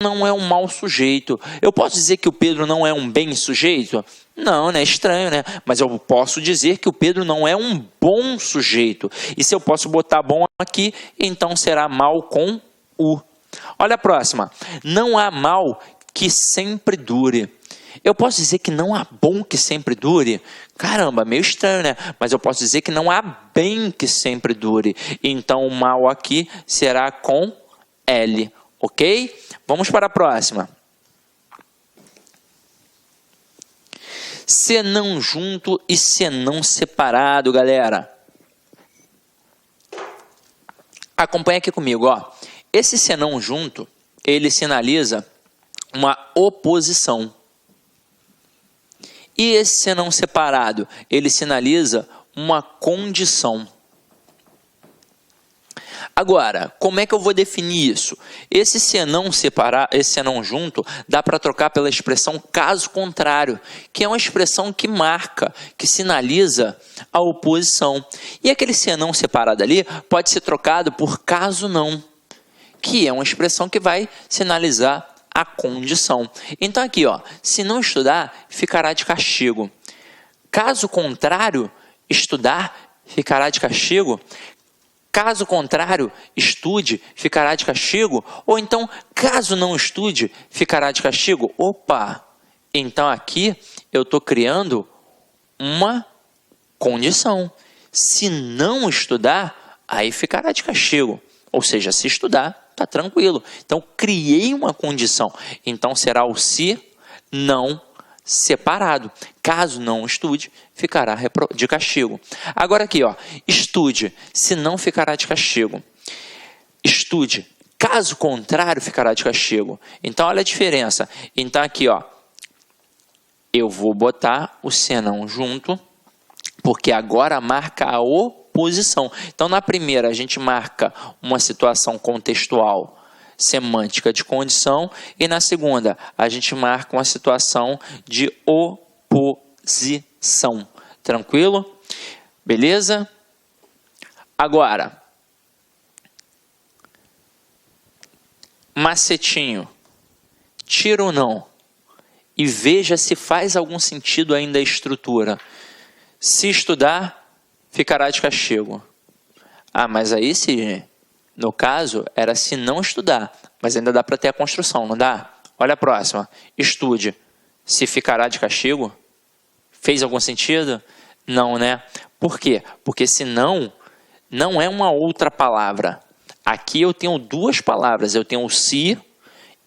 não é um mau sujeito. Eu posso dizer que o Pedro não é um bem sujeito? Não, né? É estranho, né? Mas eu posso dizer que o Pedro não é um bom sujeito. E se eu posso botar bom aqui, então será mal com U. Olha a próxima. Não há mal que sempre dure. Eu posso dizer que não há bom que sempre dure? Caramba, meio estranho, né? Mas eu posso dizer que não há bem que sempre dure. Então, o mal aqui será com L, ok? Vamos para a próxima. Senão junto e senão separado, galera. Acompanha aqui comigo, ó. Esse senão junto, ele sinaliza uma oposição. E esse senão separado, ele sinaliza uma condição. Agora, como é que eu vou definir isso? Esse senão separado, esse senão junto, dá para trocar pela expressão caso contrário, que é uma expressão que marca, que sinaliza a oposição. E aquele senão separado ali pode ser trocado por caso não, que é uma expressão que vai sinalizar a condição. Então aqui, ó, se não estudar, ficará de castigo. Caso contrário, estudar, ficará de castigo. Caso contrário, estude, ficará de castigo. Ou então, caso não estude, ficará de castigo. Opa! Então aqui eu estou criando uma condição. Se não estudar, aí ficará de castigo. Ou seja, se estudar, está tranquilo. Então, criei uma condição. Então, será o se não separado. Caso não estude, ficará de castigo. Agora aqui, ó, estude, se não ficará de castigo. Estude, caso contrário, ficará de castigo. Então, olha a diferença. Então, aqui, ó, eu vou botar o senão junto, porque agora marca a oposição. Então, na primeira, a gente marca uma situação contextual semântica de condição, e na segunda, a gente marca uma situação de oposição. Tranquilo? Beleza? Agora, macetinho, tira ou não, e veja se faz algum sentido ainda a estrutura. Se estudar, ficará de castigo. Ah, mas aí se, no caso, era se não estudar. Mas ainda dá para ter a construção, não dá? Olha a próxima. Estude. Se ficará de castigo? Fez algum sentido? Não, né? Por quê? Porque senão, não é uma outra palavra. Aqui eu tenho duas palavras. Eu tenho o se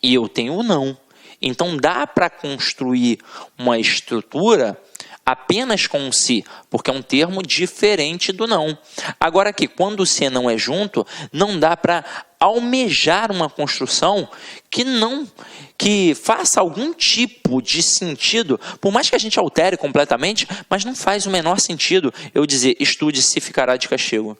e eu tenho o não. Então dá para construir uma estrutura apenas com o se, porque é um termo diferente do não. Agora aqui, quando o se não é junto, não dá para almejar uma construção que faça algum tipo de sentido, por mais que a gente altere completamente, mas não faz o menor sentido eu dizer estude se ficará de castigo.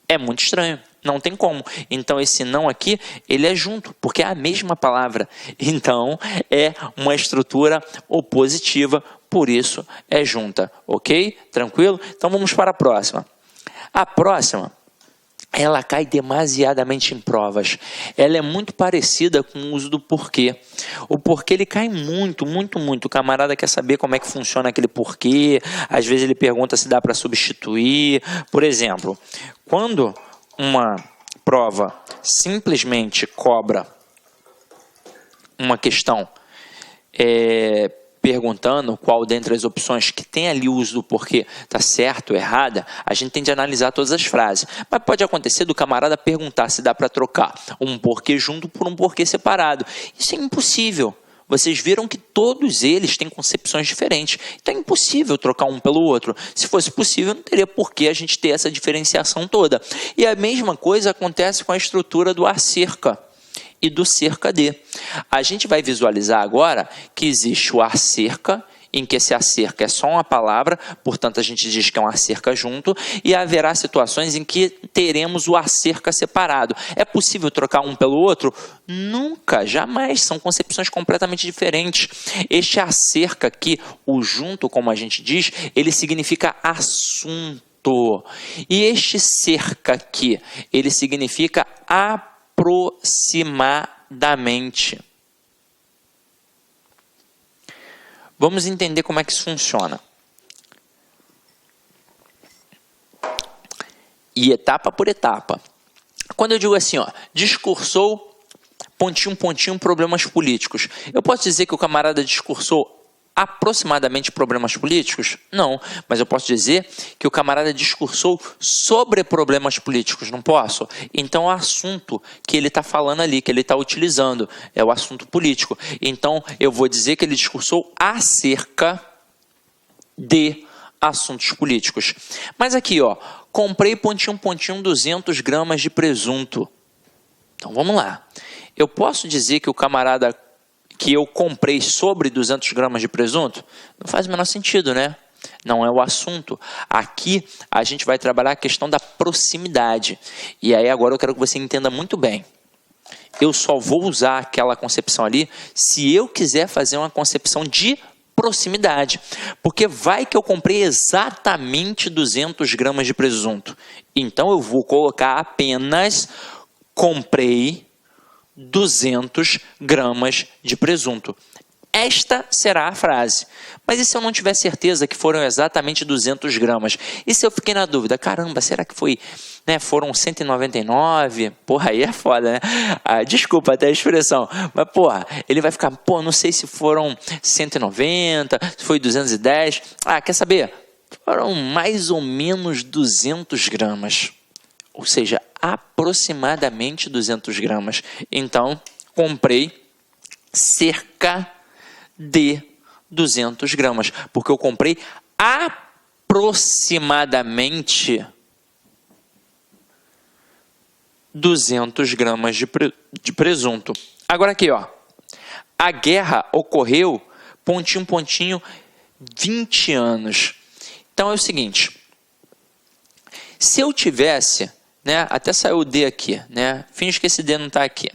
É muito estranho, não tem como. Então esse não aqui, ele é junto, porque é a mesma palavra. Então é uma estrutura opositiva, por isso é junta, ok? Tranquilo? Então vamos para a próxima. A próxima, ela cai demasiadamente em provas. Ela é muito parecida com o uso do porquê. O porquê ele cai muito. O camarada quer saber como é que funciona aquele porquê. Às vezes ele pergunta se dá para substituir. Por exemplo, quando uma prova simplesmente cobra uma questão perguntando qual dentre as opções que tem ali o uso do porquê está certo ou errada, a gente tem de analisar todas as frases. Mas pode acontecer do camarada perguntar se dá para trocar um porquê junto por um porquê separado. Isso é impossível. Vocês viram que todos eles têm concepções diferentes. Então é impossível trocar um pelo outro. Se fosse possível, não teria por que a gente ter essa diferenciação toda. E a mesma coisa acontece com a estrutura do acerca e do cerca de. A gente vai visualizar agora que existe o acerca, em que esse acerca é só uma palavra, portanto a gente diz que é um acerca junto, e haverá situações em que teremos o acerca separado. É possível trocar um pelo outro? Nunca, jamais, são concepções completamente diferentes. Este acerca aqui, o junto, como a gente diz, ele significa assunto. E este cerca aqui, ele significa aproximadamente. aproximadamente. Vamos entender como é que isso funciona. E etapa por etapa. Quando eu digo assim, ó, discursou, pontinho, pontinho, problemas políticos. Eu posso dizer que o camarada discursou aproximadamente problemas políticos? Não, mas eu posso dizer que o camarada discursou sobre problemas políticos, não posso? Então o assunto que ele está falando ali, que ele está utilizando, é o assunto político. Então eu vou dizer que ele discursou acerca de assuntos políticos. Mas aqui, ó, comprei pontinho, pontinho, 200 gramas de presunto. Então vamos lá. Eu posso dizer que o camarada que eu comprei sobre 200 gramas de presunto? Não faz o menor sentido, né? Não é o assunto. Aqui a gente vai trabalhar a questão da proximidade. E aí agora eu quero que você entenda muito bem. Eu só vou usar aquela concepção ali se eu quiser fazer uma concepção de proximidade. Porque vai que eu comprei exatamente 200 gramas de presunto. Então eu vou colocar apenas comprei 200 gramas de presunto. Esta será a frase. Mas e se eu não tiver certeza que foram exatamente 200 gramas? E se eu fiquei na dúvida? Caramba, será que foi, né, foram 199? Porra, aí é foda, né? Desculpa até a expressão. Mas, porra, ele vai ficar, não sei se foram 190, se foi 210. Quer saber? Foram mais ou menos 200 gramas. Ou seja, aproximadamente 200 gramas. Então, comprei cerca de 200 gramas. Porque eu comprei aproximadamente 200 gramas de presunto. Agora aqui, ó. A guerra ocorreu, pontinho, pontinho, 20 anos. Então é o seguinte. Se eu tivesse, né, até saiu o D aqui, né? Finge que esse D não está aqui.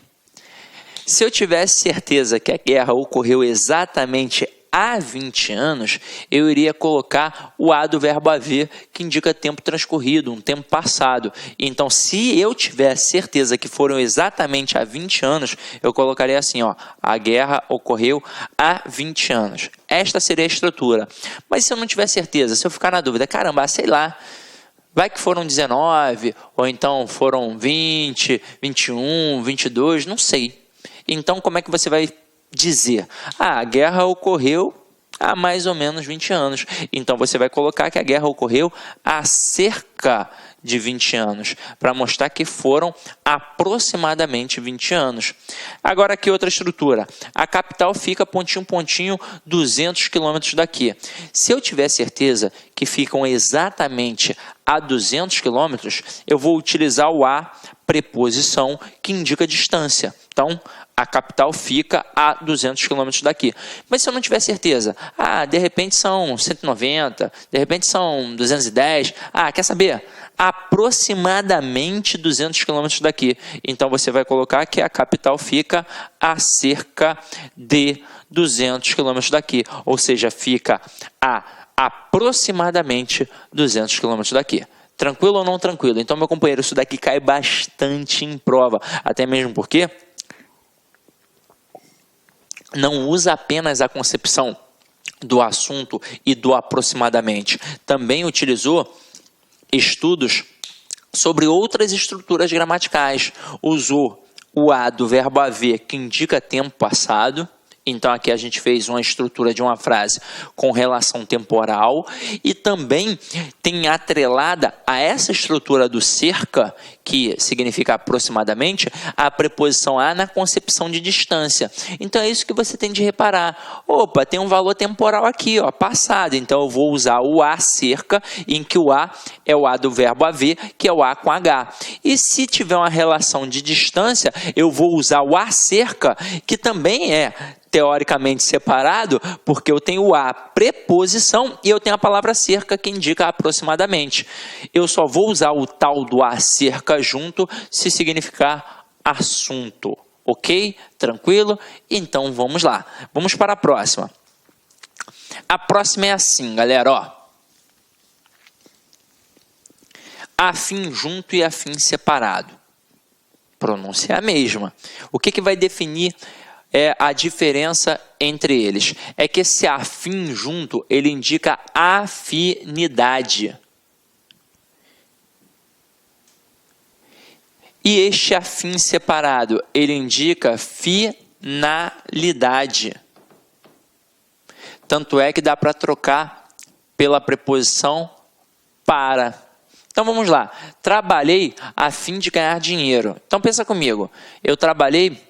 Se eu tivesse certeza que a guerra ocorreu exatamente há 20 anos, eu iria colocar o A do verbo haver, que indica tempo transcorrido, um tempo passado. Então, se eu tiver certeza que foram exatamente há 20 anos, eu colocaria assim, ó, a guerra ocorreu há 20 anos. Esta seria a estrutura. Mas se eu não tiver certeza, se eu ficar na dúvida, caramba, sei lá, vai que foram 19, ou então foram 20, 21, 22, não sei. Então, como é que você vai dizer? A guerra ocorreu há mais ou menos 20 anos. Então, você vai colocar que a guerra ocorreu há cerca de 20 anos, para mostrar que foram aproximadamente 20 anos. Agora aqui outra estrutura. A capital fica pontinho, pontinho, 200 quilômetros daqui. Se eu tiver certeza que ficam exatamente a 200 quilômetros, eu vou utilizar o a, preposição, que indica distância. Então, a capital fica a 200 quilômetros daqui. Mas se eu não tiver certeza, de repente são 190, de repente são 210, quer saber? Aproximadamente 200 quilômetros daqui. Então, você vai colocar que a capital fica a cerca de 200 quilômetros daqui. Ou seja, fica a aproximadamente 200 quilômetros daqui. Tranquilo ou não tranquilo? Então, meu companheiro, isso daqui cai bastante em prova. Até mesmo porque não usa apenas a concepção do assunto e do aproximadamente. Também utilizou estudos sobre outras estruturas gramaticais. Usou o a do verbo haver, que indica tempo passado. Então, aqui a gente fez uma estrutura de uma frase com relação temporal e também tem atrelada a essa estrutura do cerca, que significa aproximadamente, a preposição a na concepção de distância. Então, é isso que você tem de reparar. Opa, tem um valor temporal aqui, ó, passado. Então, eu vou usar o a cerca, em que o a é o a do verbo haver, que é o a com h. E se tiver uma relação de distância, eu vou usar o a cerca, que também é teoricamente separado, porque eu tenho a preposição e eu tenho a palavra cerca, que indica aproximadamente. Eu só vou usar o tal do a cerca junto se significar assunto, ok? Tranquilo? Então vamos lá. Vamos para a próxima. A próxima é assim, galera, ó. Afim junto e afim separado. Pronúncia é a mesma. O que vai definir a diferença entre eles? É que esse afim junto, ele indica afinidade. E este afim separado, ele indica finalidade. Tanto é que dá para trocar pela preposição para. Então vamos lá. Trabalhei a fim de ganhar dinheiro. Então pensa comigo. Eu trabalhei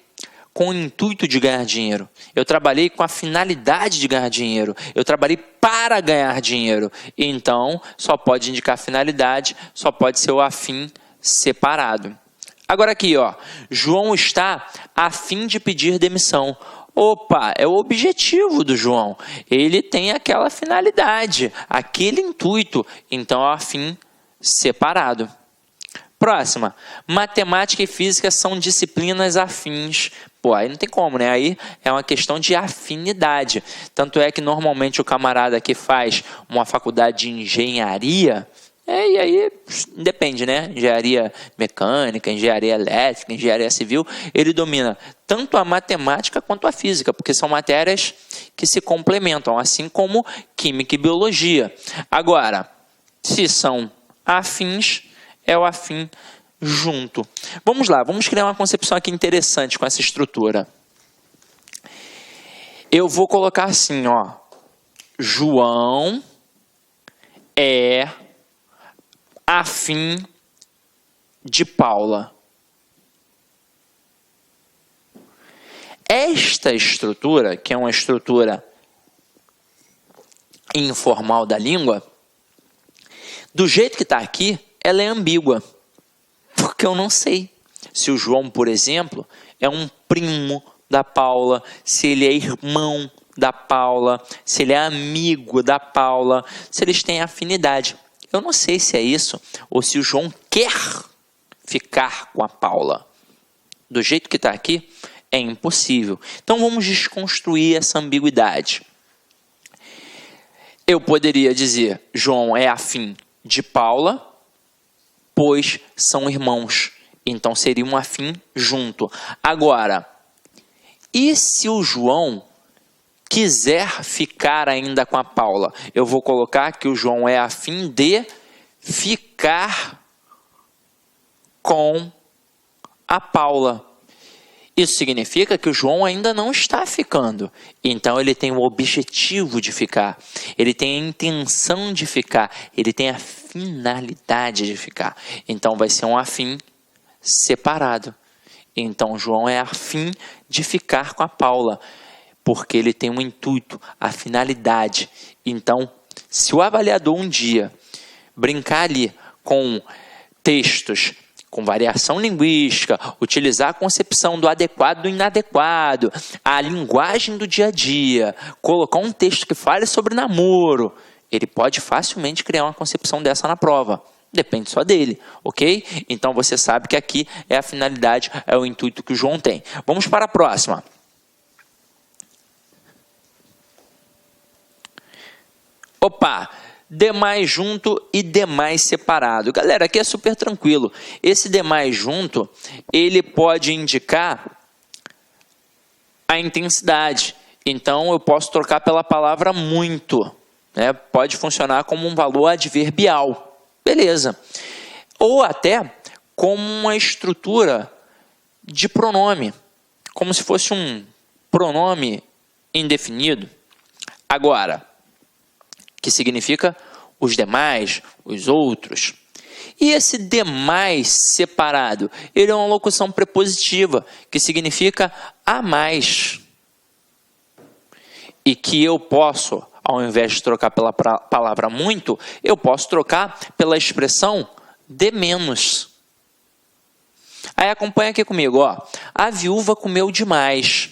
com o intuito de ganhar dinheiro. Eu trabalhei com a finalidade de ganhar dinheiro. Eu trabalhei para ganhar dinheiro. Então só pode indicar finalidade, só pode ser o afim separado. Agora aqui, ó, João está a fim de pedir demissão. Opa, é o objetivo do João. Ele tem aquela finalidade, aquele intuito. Então, é o afim separado. Próxima. Matemática e física são disciplinas afins. Pô, aí não tem como, né? Aí é uma questão de afinidade. Tanto é que normalmente o camarada que faz uma faculdade de engenharia... e aí depende, né? Engenharia mecânica, engenharia elétrica, engenharia civil, ele domina tanto a matemática quanto a física, porque são matérias que se complementam, assim como química e biologia. Agora, se são afins, é o afim junto. Vamos lá, vamos criar uma concepção aqui interessante com essa estrutura. Eu vou colocar assim, ó, João é afim de Paula. Esta estrutura, que é uma estrutura informal da língua, do jeito que está aqui, ela é ambígua. Porque eu não sei se o João, por exemplo, é um primo da Paula, se ele é irmão da Paula, se ele é amigo da Paula, se eles têm afinidade. Eu não sei se é isso, ou se o João quer ficar com a Paula. Do jeito que está aqui, é impossível. Então, vamos desconstruir essa ambiguidade. Eu poderia dizer, João é afim de Paula, pois são irmãos. Então, seria um afim junto. Agora, e se o João quiser ficar ainda com a Paula? Eu vou colocar que o João é afim de ficar com a Paula. Isso significa que o João ainda não está ficando. Então, ele tem o objetivo de ficar. Ele tem a intenção de ficar. Ele tem a finalidade de ficar. Então, vai ser um afim separado. Então, João é afim de ficar com a Paula, porque ele tem um intuito, a finalidade. Então, se o avaliador um dia brincar ali com textos com variação linguística, utilizar a concepção do adequado e do inadequado, a linguagem do dia a dia, colocar um texto que fale sobre namoro, ele pode facilmente criar uma concepção dessa na prova. Depende só dele, ok? Então você sabe que aqui é a finalidade, é o intuito que o João tem. Vamos para a próxima. Opa! Demais junto e demais separado. Galera, aqui é super tranquilo. Esse demais junto, ele pode indicar a intensidade. Então, eu posso trocar pela palavra muito, né? Pode funcionar como um valor adverbial. Beleza. Ou até como uma estrutura de pronome. Como se fosse um pronome indefinido. Agora, que significa os demais, os outros. E esse demais separado, ele é uma locução prepositiva, que significa a mais. E que eu posso, ao invés de trocar pela palavra muito, eu posso trocar pela expressão de menos. Aí acompanha aqui comigo, ó. A viúva comeu demais.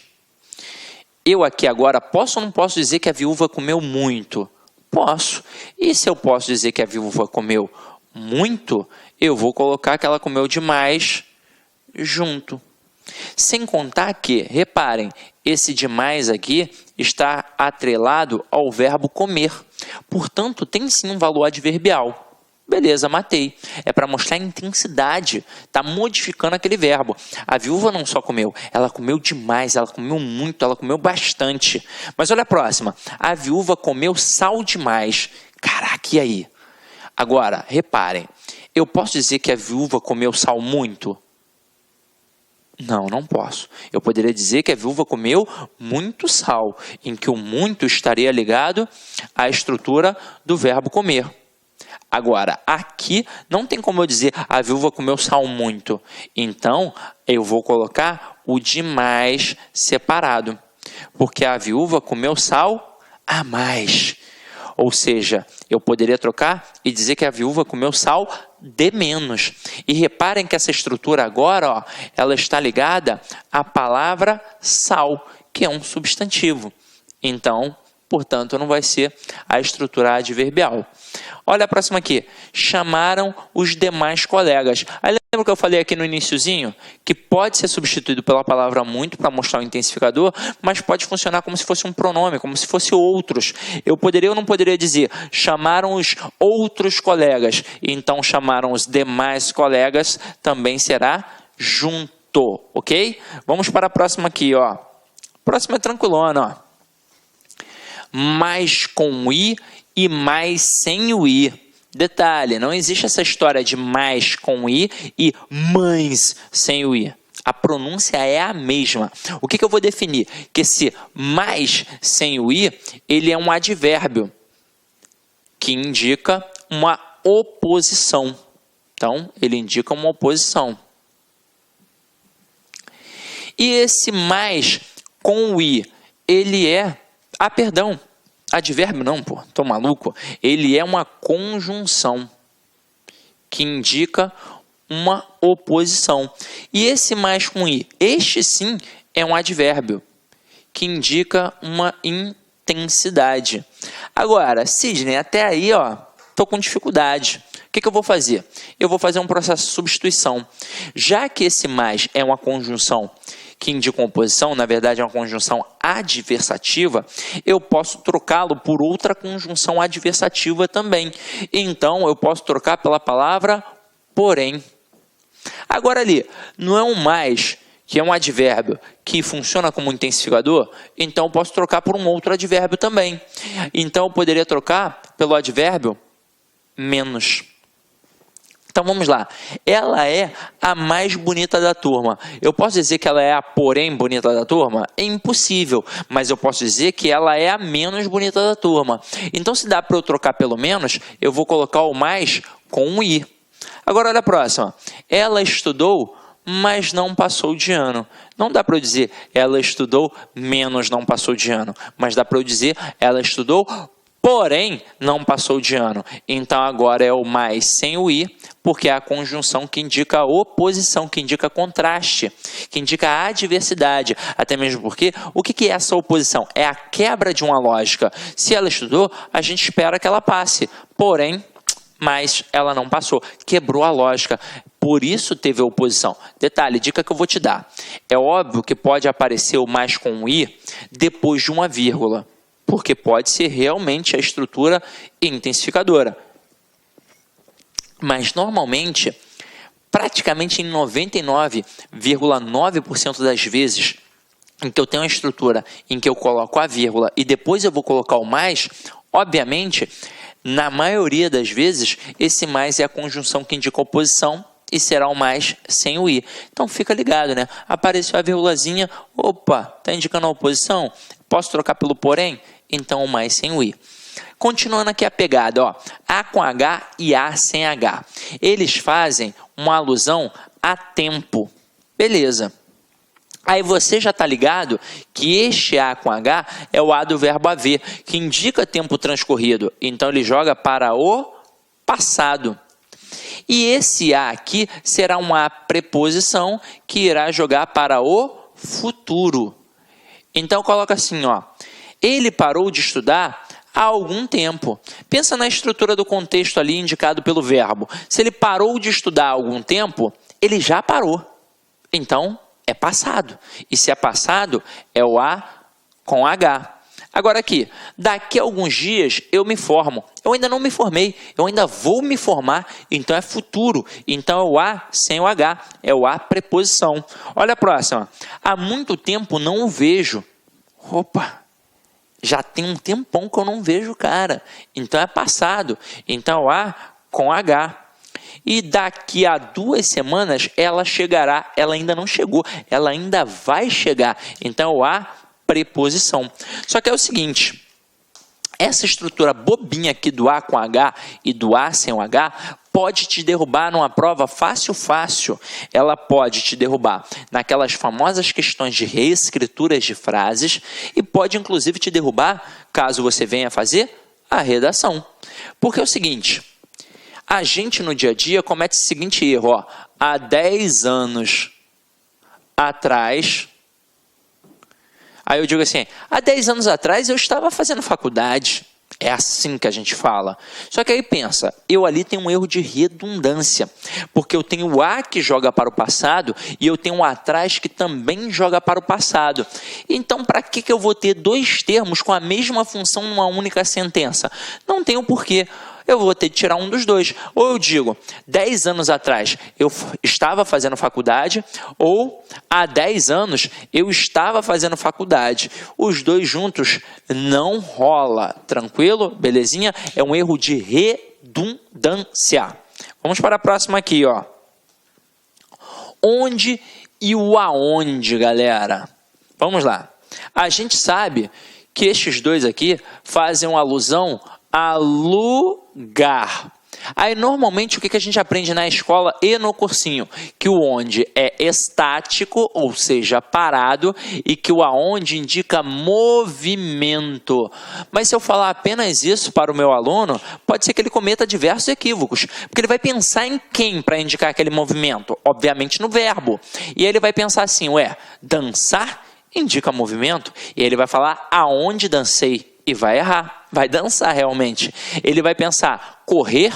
Eu aqui agora posso ou não posso dizer que a viúva comeu muito? Posso. E se eu posso dizer que a viúva comeu muito, eu vou colocar que ela comeu demais junto. Sem contar que, reparem, esse demais aqui está atrelado ao verbo comer. Portanto, tem sim um valor adverbial. Beleza, matei. É para mostrar a intensidade. Está modificando aquele verbo. A viúva não só comeu, ela comeu demais, ela comeu muito, ela comeu bastante. Mas olha a próxima. A viúva comeu sal demais. Caraca, e aí? Agora, reparem. Eu posso dizer que a viúva comeu sal muito? Não, não posso. Eu poderia dizer que a viúva comeu muito sal, em que o muito estaria ligado à estrutura do verbo comer. Agora, aqui não tem como eu dizer a viúva comeu sal muito. Então, eu vou colocar o demais separado. Porque a viúva comeu sal a mais. Ou seja, eu poderia trocar e dizer que a viúva comeu sal de menos. E reparem que essa estrutura agora, ó, ela está ligada à palavra sal, que é um substantivo. Então, portanto, não vai ser a estrutura adverbial. Olha a próxima aqui. Chamaram os demais colegas. Aí lembra que eu falei aqui no iniciozinho? Que pode ser substituído pela palavra muito para mostrar o intensificador, mas pode funcionar como se fosse um pronome, como se fosse outros. Eu poderia ou não poderia dizer chamaram os outros colegas. Então chamaram os demais colegas também será junto, ok? Vamos para a próxima aqui, ó. Próxima é tranquilona, ó. Mais com i e mais sem o i. Detalhe, não existe essa história de mais com i e mães sem o i. A pronúncia é a mesma. O que eu vou definir? Que esse mais sem o i, ele é um advérbio que indica uma oposição. Então, ele indica uma oposição. E esse mais com o i, ele é... Ah, perdão. Advérbio não, pô, tô maluco. Ele é uma conjunção que indica uma oposição. E esse mais com i, este sim é um advérbio que indica uma intensidade. Agora, Sidney, até aí, ó, tô com dificuldade. O que eu vou fazer? Eu vou fazer um processo de substituição. Já que esse mais é uma conjunção que indica uma oposição, na verdade é uma conjunção adversativa, eu posso trocá-lo por outra conjunção adversativa também. Então, eu posso trocar pela palavra porém. Agora ali, não é um mais, que é um advérbio, que funciona como intensificador, então eu posso trocar por um outro advérbio também. Então, eu poderia trocar pelo advérbio menos. Então vamos lá, ela é a mais bonita da turma. Eu posso dizer que ela é a porém bonita da turma? É impossível, mas eu posso dizer que ela é a menos bonita da turma. Então se dá para eu trocar pelo menos, eu vou colocar o mais com um i. Agora olha a próxima, ela estudou, mas não passou de ano. Não dá para eu dizer ela estudou menos não passou de ano, mas dá para eu dizer ela estudou porém não passou de ano. Então agora é o mais sem o i, porque é a conjunção que indica a oposição, que indica contraste, que indica a adversidade. Até mesmo porque, o que é essa oposição? É a quebra de uma lógica. Se ela estudou, a gente espera que ela passe. Porém, mas ela não passou. Quebrou a lógica. Por isso teve a oposição. Detalhe, dica que eu vou te dar. É óbvio que pode aparecer o mais com o i depois de uma vírgula, porque pode ser realmente a estrutura intensificadora. Mas, normalmente, praticamente em 99,9% das vezes em que eu tenho uma estrutura em que eu coloco a vírgula e depois eu vou colocar o mais, obviamente, na maioria das vezes, esse mais é a conjunção que indica a oposição e será o mais sem o i. Então, fica ligado, né? Apareceu a vírgulazinha, opa, está indicando a oposição? Posso trocar pelo porém? Então, o mais sem o i. Continuando aqui a pegada, ó, A com H e A sem H. Eles fazem uma alusão a tempo. Beleza. Aí você já está ligado que este A com H é o A do verbo haver, que indica tempo transcorrido. Então, ele joga para o passado. E esse A aqui será uma preposição que irá jogar para o futuro. Então, coloca assim, ó. Ele parou de estudar há algum tempo. Pensa na estrutura do contexto ali indicado pelo verbo. Se ele parou de estudar há algum tempo, ele já parou. Então, é passado. E se é passado, é o A com H. Agora aqui, daqui a alguns dias eu me formo. Eu ainda não me formei, eu ainda vou me formar, então é futuro. Então é o A sem o H, é o A preposição. Olha a próxima. Há muito tempo não o vejo. Opa, já tem um tempão que eu não vejo o cara. Então é passado. Então é o A com H. E daqui a 2 semanas ela chegará. Ela ainda não chegou, ela ainda vai chegar. Então é o A preposição. Só que é o seguinte, essa estrutura bobinha aqui do A com H e do A sem o H pode te derrubar numa prova fácil. Ela pode te derrubar naquelas famosas questões de reescrituras de frases e pode inclusive te derrubar caso você venha fazer a redação. Porque é o seguinte, a gente no dia a dia comete o seguinte erro, ó, há 10 anos atrás... Aí eu digo assim, há 10 anos atrás eu estava fazendo faculdade. É assim que a gente fala. Só que aí pensa, eu ali tenho um erro de redundância. Porque eu tenho o A que joga para o passado e eu tenho o atrás que também joga para o passado. Então, para que eu vou ter 2 termos com a mesma função numa única sentença? Não tem o porquê. Eu vou ter que tirar um dos 2. Ou eu digo, 10 anos atrás eu estava fazendo faculdade, ou há 10 anos eu estava fazendo faculdade. Os 2 juntos não rola. Tranquilo? Belezinha? É um erro de redundância. Vamos para a próxima aqui, ó. Onde e o aonde, galera? Vamos lá. A gente sabe que estes 2 aqui fazem uma alusão a lugar. Aí normalmente o que a gente aprende na escola e no cursinho? Que o onde é estático, ou seja, parado, e que o aonde indica movimento. Mas se eu falar apenas isso para o meu aluno, pode ser que ele cometa diversos equívocos, porque ele vai pensar em quem para indicar aquele movimento? Obviamente no verbo. E aí ele vai pensar assim, dançar indica movimento, e ele vai falar aonde dancei. E vai errar, vai dançar realmente. Ele vai pensar, correr,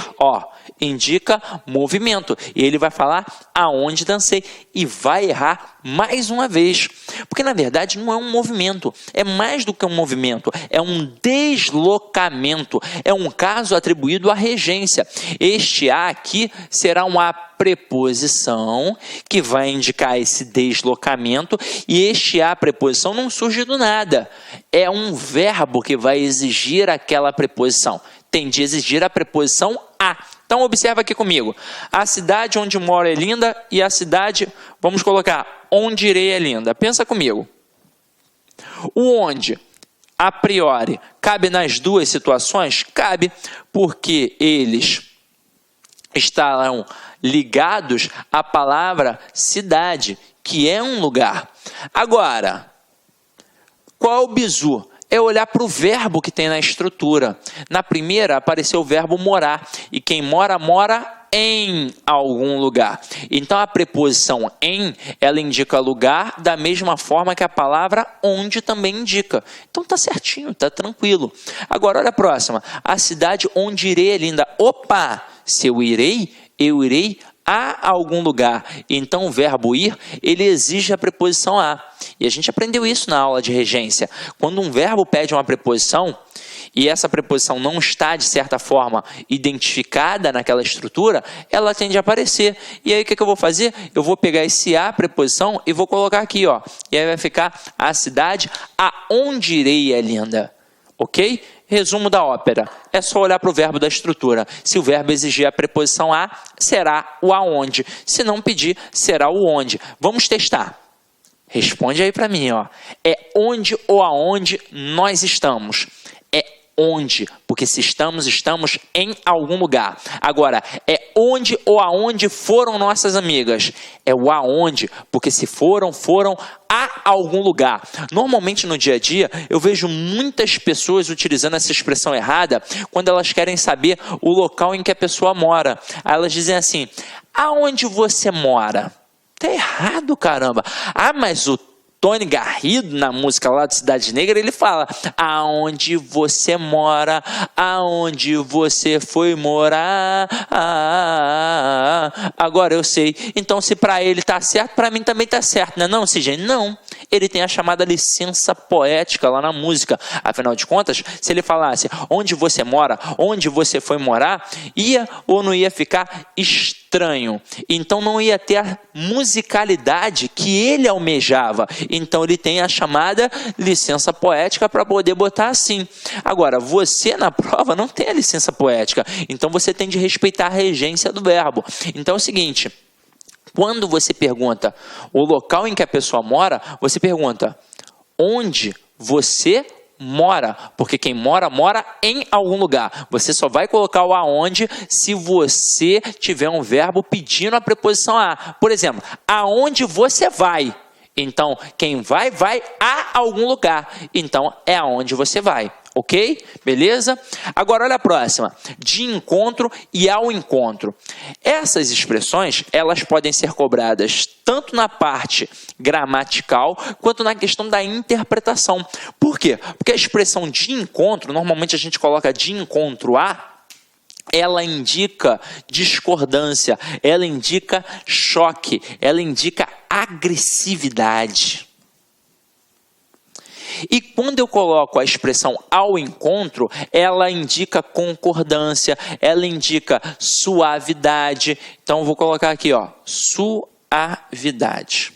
indica movimento. E ele vai falar aonde dancei. E vai errar mais uma vez. Porque na verdade não é um movimento, é mais do que um movimento. É um deslocamento. É um caso atribuído à regência. Este A aqui será uma preposição que vai indicar esse deslocamento, e este A preposição não surge do nada, é um verbo que vai exigir aquela preposição, tem de exigir a preposição a. Então observa aqui comigo, a cidade onde moro é linda e a cidade, vamos colocar, onde irei é linda. Pensa comigo, o onde, a priori, cabe nas 2 situações? Cabe, porque eles estarão ligados à palavra cidade, que é um lugar. Agora, qual é o bizu? É olhar para o verbo que tem na estrutura. Na primeira apareceu o verbo morar, e quem mora, mora em algum lugar. Então a preposição em, ela indica lugar da mesma forma que a palavra onde também indica. Então tá certinho, tá tranquilo. Agora olha a próxima. A cidade onde irei é linda. Opa! Se eu irei a algum lugar. Então o verbo ir, ele exige a preposição a. E a gente aprendeu isso na aula de regência. Quando um verbo pede uma preposição e essa preposição não está, de certa forma, identificada naquela estrutura, ela tende a aparecer. E aí o que eu vou fazer? Eu vou pegar esse a preposição e vou colocar aqui, ó. E aí vai ficar a cidade aonde irei é linda. Ok? Resumo da ópera, é só olhar para o verbo da estrutura. Se o verbo exigir a preposição a, será o aonde. Se não pedir, será o onde. Vamos testar. Responde aí para mim, ó. É onde ou aonde nós estamos. É onde, porque se estamos em algum lugar. Agora, é onde ou aonde foram nossas amigas. É o aonde, porque se foram a algum lugar. Normalmente no dia a dia, eu vejo muitas pessoas utilizando essa expressão errada quando elas querem saber o local em que a pessoa mora. Aí elas dizem assim, aonde você mora? Tá errado, caramba. Ah, mas o Tony Garrido, na música lá do Cidade Negra, ele fala, aonde você mora, aonde você foi morar, agora eu sei. Então se para ele tá certo, para mim também tá certo, não é não, Sidney? Não, ele tem a chamada licença poética lá na música. Afinal de contas, se ele falasse onde você mora, onde você foi morar, ia ou não ia ficar estranho. Então não ia ter a musicalidade que ele almejava. Então ele tem a chamada licença poética para poder botar assim. Agora, você na prova não tem a licença poética. Então você tem de respeitar a regência do verbo. Então é o seguinte, quando você pergunta o local em que a pessoa mora, você pergunta onde você mora, porque quem mora, mora em algum lugar. Você só vai colocar o aonde se você tiver um verbo pedindo a preposição a. Por exemplo, aonde você vai? Então, quem vai, vai a algum lugar. Então, é aonde você vai. Ok? Beleza? Agora, olha a próxima. De encontro e ao encontro. Essas expressões, elas podem ser cobradas tanto na parte gramatical, quanto na questão da interpretação. Por quê? Porque a expressão de encontro, normalmente a gente coloca de encontro a, ela indica discordância, ela indica choque, ela indica agressividade. E quando eu coloco a expressão ao encontro, ela indica concordância, ela indica suavidade. Então, eu vou colocar aqui, ó, suavidade.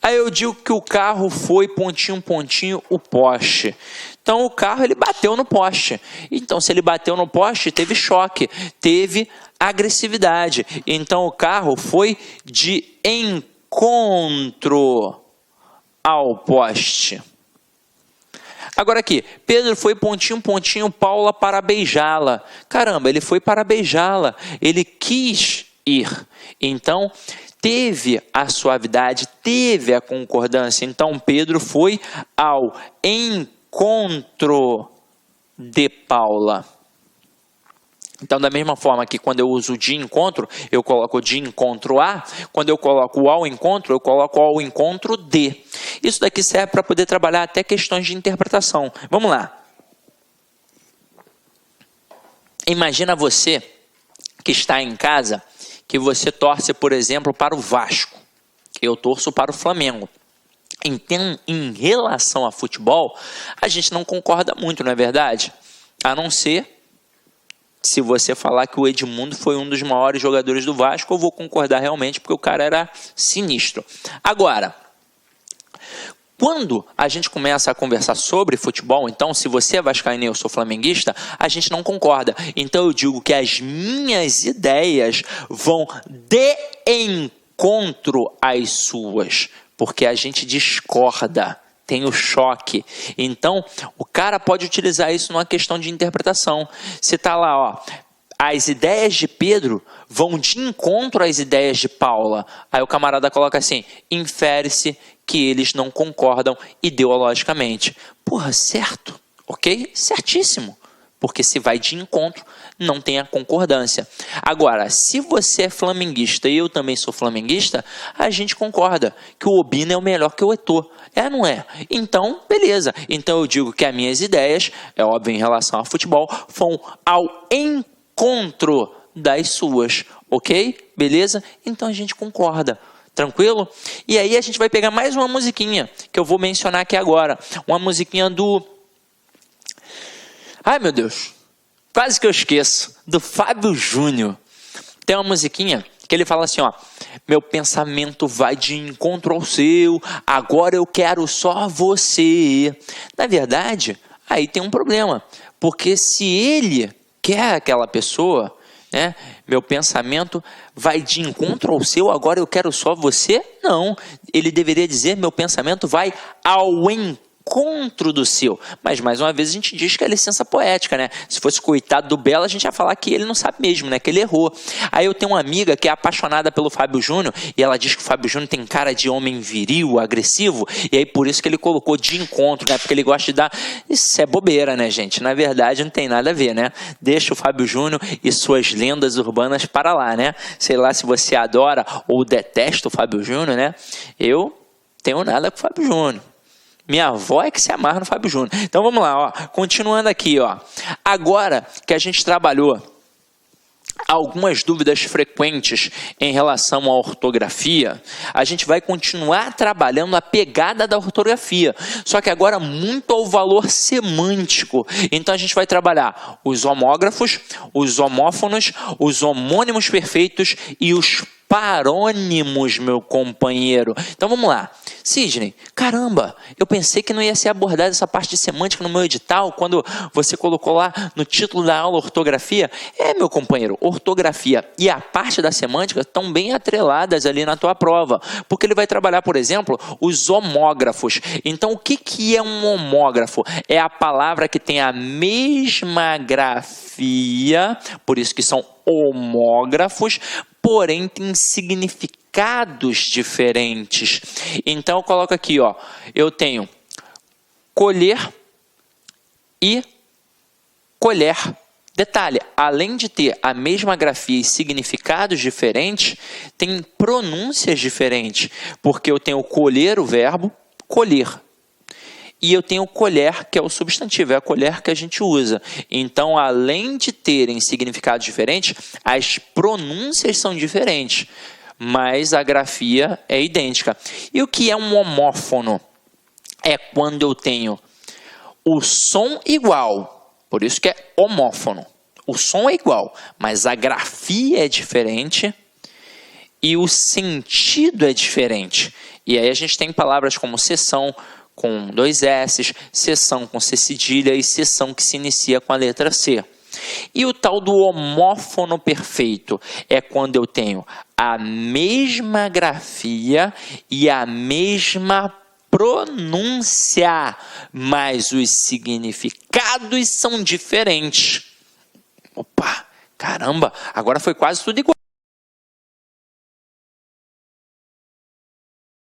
Aí eu digo que o carro foi pontinho, pontinho, o poste. Então, o carro, ele bateu no poste. Então, se ele bateu no poste, teve choque, teve agressividade. Então, o carro foi de encontro ao poste. Agora aqui, Pedro foi pontinho, pontinho, Paula para beijá-la. Caramba, ele foi para beijá-la. Ele quis ir. Então, teve a suavidade, teve a concordância. Então, Pedro foi ao encontro de Paula. Então, da mesma forma que quando eu uso de encontro, eu coloco de encontro a. Quando eu coloco ao encontro, eu coloco ao encontro de. Isso daqui serve para poder trabalhar até questões de interpretação. Vamos lá. Imagina você que está em casa, que você torce, por exemplo, para o Vasco. Eu torço para o Flamengo. Então, em relação a futebol, a gente não concorda muito, não é verdade? A não ser se você falar que o Edmundo foi um dos maiores jogadores do Vasco, eu vou concordar realmente, porque o cara era sinistro. Agora, quando a gente começa a conversar sobre futebol, então, se você é vascaíno e eu sou flamenguista, a gente não concorda. Então, eu digo que as minhas ideias vão de encontro às suas, porque a gente discorda. Tem o choque. Então, o cara pode utilizar isso numa questão de interpretação. Se está lá, ó, as ideias de Pedro vão de encontro às ideias de Paula. Aí o camarada coloca assim, infere-se que eles não concordam ideologicamente. Porra, certo, ok? Certíssimo. Porque se vai de encontro, não tem a concordância. Agora, se você é flamenguista e eu também sou flamenguista, a gente concorda que o Obina é o melhor que o Eto'o. É, não é? Então, beleza. Então eu digo que as minhas ideias, é óbvio em relação ao futebol, vão ao encontro das suas, ok? Beleza? Então a gente concorda. Tranquilo? E aí a gente vai pegar mais uma musiquinha, que eu vou mencionar aqui agora. Uma musiquinha do... Ai, meu Deus, quase que eu esqueço, do Fábio Júnior. Tem uma musiquinha que ele fala assim, ó, meu pensamento vai de encontro ao seu, agora eu quero só você. Na verdade, aí tem um problema, porque se ele quer aquela pessoa, né, meu pensamento vai de encontro ao seu, agora eu quero só você, não. Ele deveria dizer, meu pensamento vai ao encontro do seu. Mas, mais uma vez, a gente diz que é licença poética, né? Se fosse coitado do Belo, a gente ia falar que ele não sabe mesmo, né? Que ele errou. Aí eu tenho uma amiga que é apaixonada pelo Fábio Júnior e ela diz que o Fábio Júnior tem cara de homem viril, agressivo, e aí por isso que ele colocou de encontro, né? Porque ele gosta de dar... Isso é bobeira, né, gente? Na verdade, não tem nada a ver, né? Deixa o Fábio Júnior e suas lendas urbanas para lá, né? Sei lá se você adora ou detesta o Fábio Júnior, né? Eu tenho nada com o Fábio Júnior. Minha avó é que se amarra no Fábio Júnior. Então vamos lá, ó. Continuando aqui, ó. Agora que a gente trabalhou algumas dúvidas frequentes em relação à ortografia, a gente vai continuar trabalhando a pegada da ortografia, só que agora muito ao valor semântico. Então a gente vai trabalhar os homógrafos, os homófonos, os homônimos perfeitos e os parônimos, meu companheiro. Então vamos lá. Sidney, caramba, eu pensei que não ia ser abordada essa parte de semântica no meu edital, quando você colocou lá no título da aula ortografia. Meu companheiro, ortografia e a parte da semântica estão bem atreladas ali na tua prova, porque ele vai trabalhar, por exemplo, os homógrafos. Então, o que é um homógrafo? É a palavra que tem a mesma grafia, por isso que são homógrafos, porém tem significados diferentes. Então eu coloco aqui, ó, eu tenho colher e colher. Detalhe, além de ter a mesma grafia e significados diferentes, tem pronúncias diferentes, porque eu tenho colher, o verbo, colher. E eu tenho colher, que é o substantivo, é a colher que a gente usa. Então, além de terem significados diferentes, as pronúncias são diferentes, mas a grafia é idêntica. E o que é um homófono? É quando eu tenho o som igual, por isso que é homófono. O som é igual, mas a grafia é diferente e o sentido é diferente. E aí a gente tem palavras como seção, com 2 S's, seção com C cedilha e seção que se inicia com a letra C. E o tal do homófono perfeito é quando eu tenho a mesma grafia e a mesma pronúncia, mas os significados são diferentes. Opa, caramba, agora foi quase tudo igual.